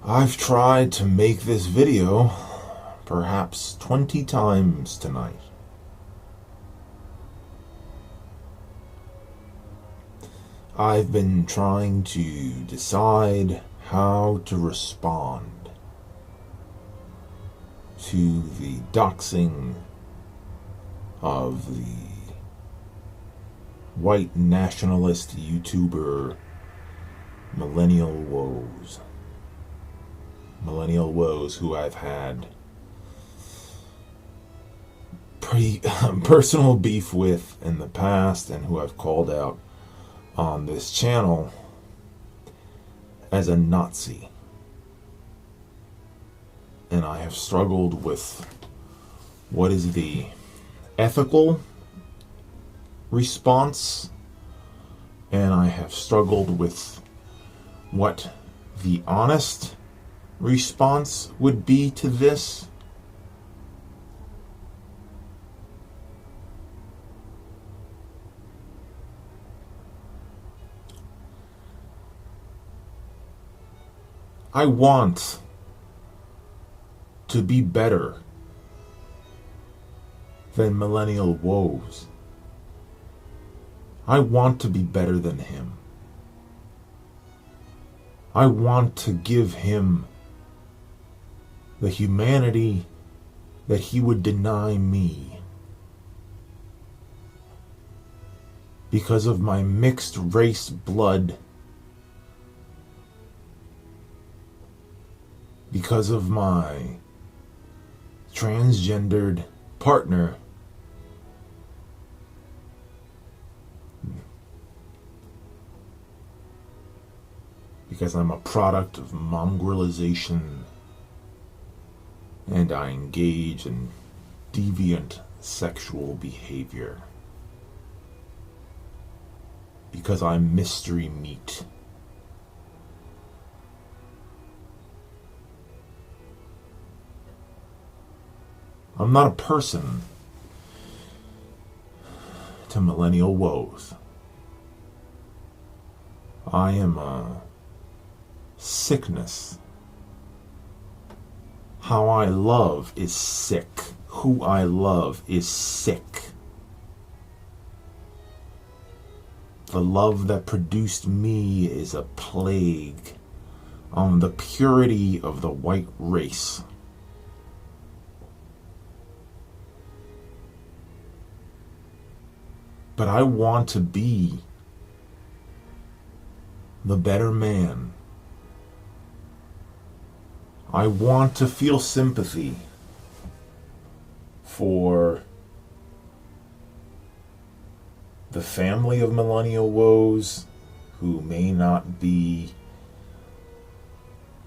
I've tried to make this video perhaps 20 times tonight. I've been trying to decide how to respond to the doxing of the white nationalist YouTuber Millennial Woes. Millennial Woes, who I've had pretty personal beef with in the past and who I've called out on this channel as a Nazi. And I have struggled with what is the ethical response, and I have struggled with what the honest response would be to this. I want to be better than Millennial Woes. I want to be better than him. I want to give him the humanity that he would deny me because of my mixed race blood, because of my transgendered partner, because I'm a product of mongrelization and I engage in deviant sexual behavior, because I'm mystery meat. I'm not a person to Millennial Woes. I am a sickness. How I love is sick. Who I love is sick. The love that produced me is a plague on the purity of the white race. But I want to be the better man. I want to feel sympathy for the family of Millennial Woes who may not be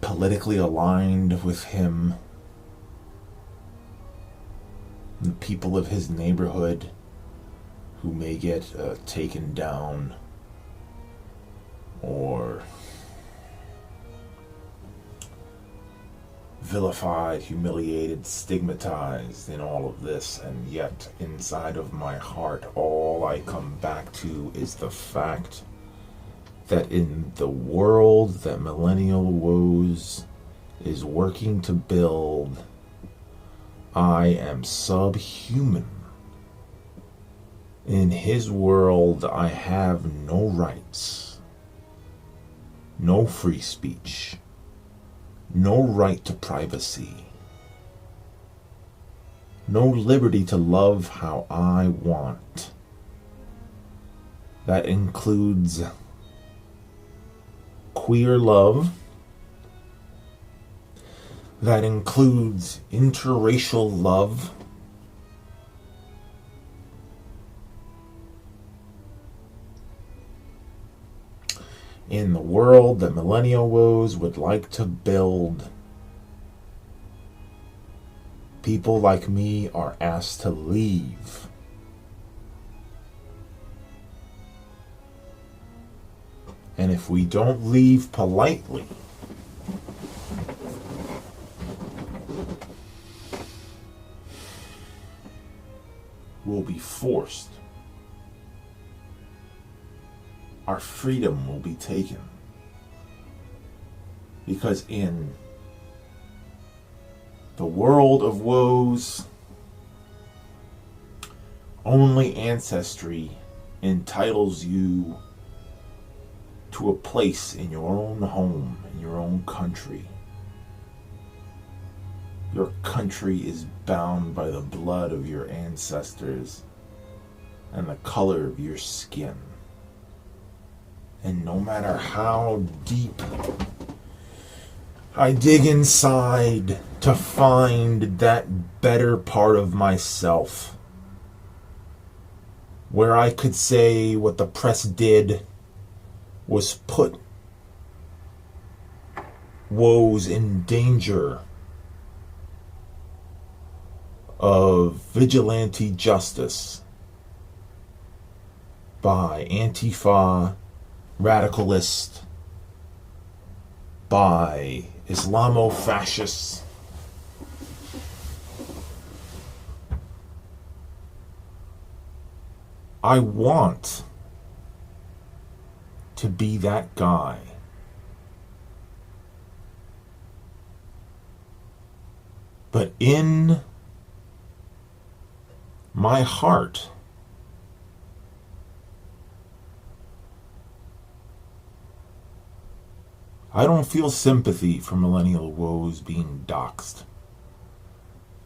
politically aligned with him, the people of his neighborhood who may get taken down or vilified, humiliated, stigmatized in all of this, and yet inside of my heart all I come back to is the fact that in the world that Millennial Woes is working to build, I am subhuman. In his world, I have no rights, no free speech, no right to privacy, no liberty to love how I want. That includes queer love, that includes interracial love, in the world that Millennial Woes would like to build. People like me are asked to leave. And if we don't leave politely, we'll be forced. Our freedom will be taken. Because in the world of woes, only ancestry entitles you to a place in your own home, in your own country. Your country is bound by the blood of your ancestors and the color of your skin. And no matter how deep I dig inside to find that better part of myself, where I could say what the press did was put woes in danger of vigilante justice by Antifa, radicalists, by Islamo-fascists. I want to be that guy. But in my heart, I don't feel sympathy for Millennial Woes being doxxed.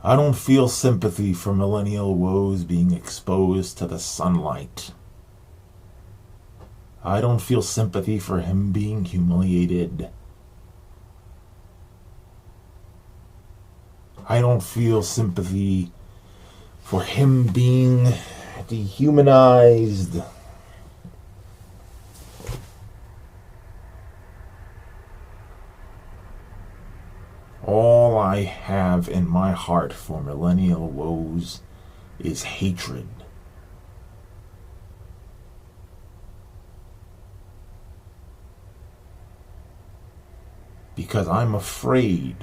I don't feel sympathy for Millennial Woes being exposed to the sunlight. I don't feel sympathy for him being humiliated. I don't feel sympathy for him being dehumanized. All I have in my heart for Millennial Woes is hatred. Because I'm afraid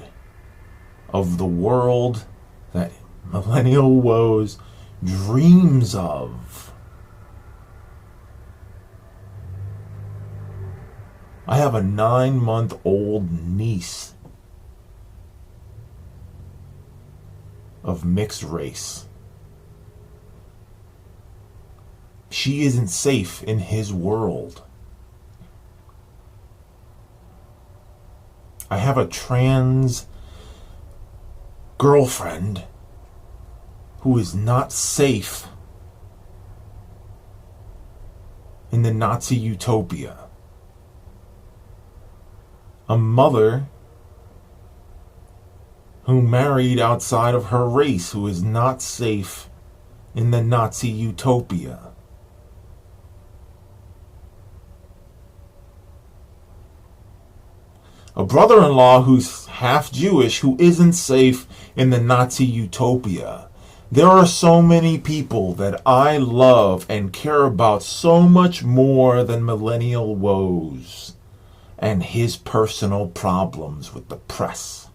of the world that Millennial Woes dreams of. I have a 9-month-old niece of mixed race. She isn't safe in his world. I have a trans girlfriend who is not safe in the Nazi utopia. A mother who married outside of her race who is not safe in the Nazi utopia. A brother-in-law who's half Jewish who isn't safe in the Nazi utopia. There are so many people that I love and care about so much more than Millennial Woes and his personal problems with the press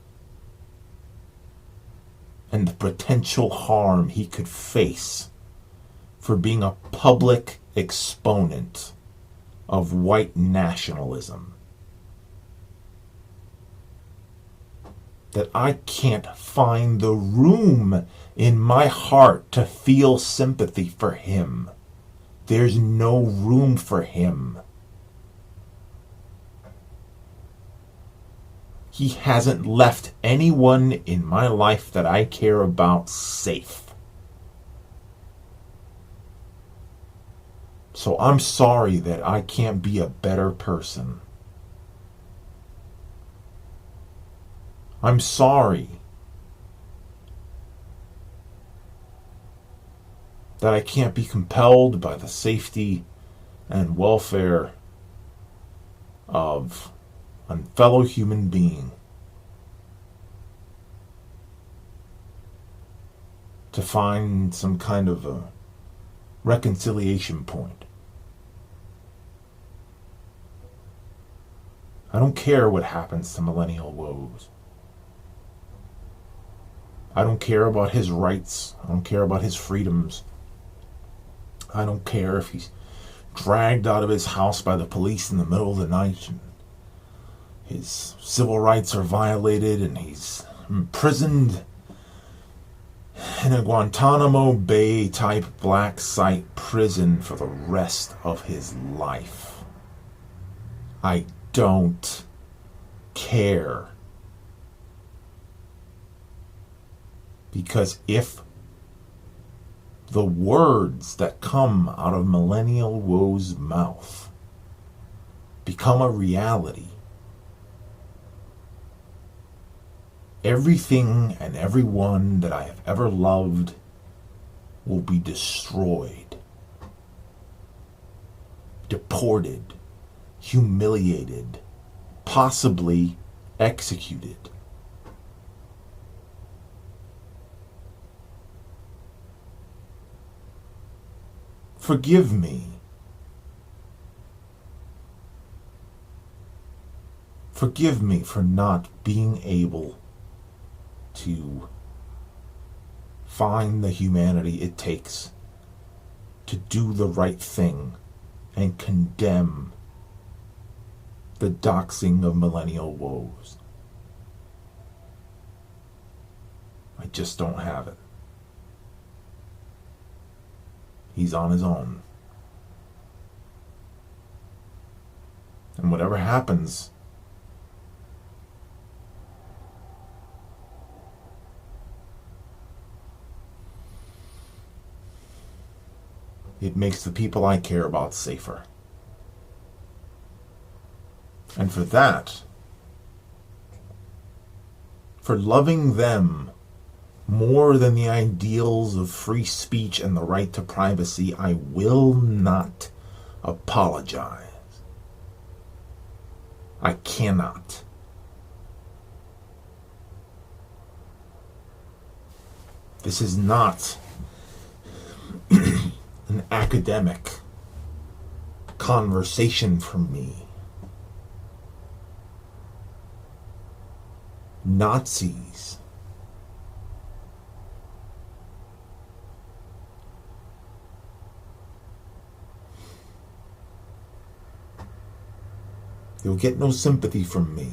and the potential harm he could face for being a public exponent of white nationalism. That I can't find the room in my heart to feel sympathy for him. There's no room for him. He hasn't left anyone in my life that I care about safe. So I'm sorry that I can't be a better person. I'm sorry that I can't be compelled by the safety and welfare of a fellow human being to find some kind of a reconciliation point. I don't care what happens to Millennial Woes. I don't care about his rights. I don't care about his freedoms. I don't care if he's dragged out of his house by the police in the middle of the night and His civil rights are violated and he's imprisoned in a Guantanamo Bay type black site prison for the rest of his life. I don't care. Because if the words that come out of Millennial Woes' mouth become a reality, everything and everyone that I have ever loved will be destroyed, deported, humiliated, possibly executed. Forgive me. Forgive me for not being able to find the humanity it takes to do the right thing and condemn the doxing of Millennial Woes. I just don't have it. He's on his own. And whatever happens, it makes the people I care about safer. And for that, for loving them more than the ideals of free speech and the right to privacy, I will not apologize. I cannot. This is not an academic conversation for me. Nazis you'll get no sympathy from me.